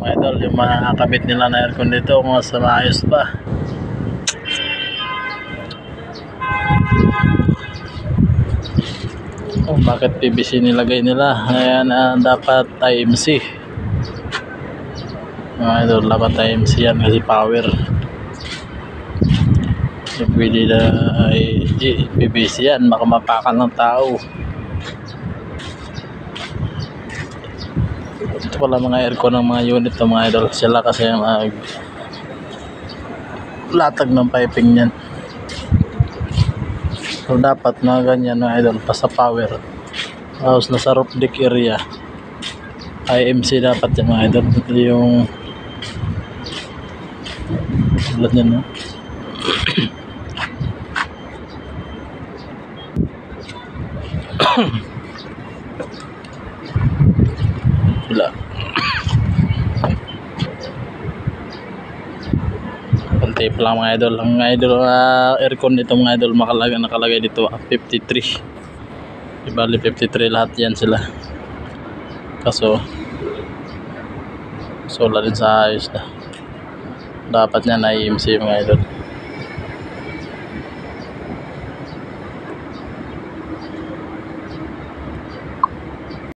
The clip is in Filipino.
Mga idol, yung mga kabit nila na aircon dito, kung sa maayos pa. Oh, bakit PVC nilagay nila? Ayan, dapat IMC. Mga idol, dapat IMC yan kasi power. So, pwede na PVC yan, makamapakan ng tao. Ito pala mga aircon ng mga unit ng mga idol. Sila kasi latag ng piping yan. So dapat mga ganyan mga idol, pa sa power. Tapos nasa roof deck area, IMC dapat yan mga idol. Ito yung tulad yan, no? Wala. Tape lang mga idol. Ang idol aircon dito mga idol, nakalagay dito 53. Ibali 53 lahat yan sila. Kaso solar din sa ayos na. Dapat niya na IMC mga idol.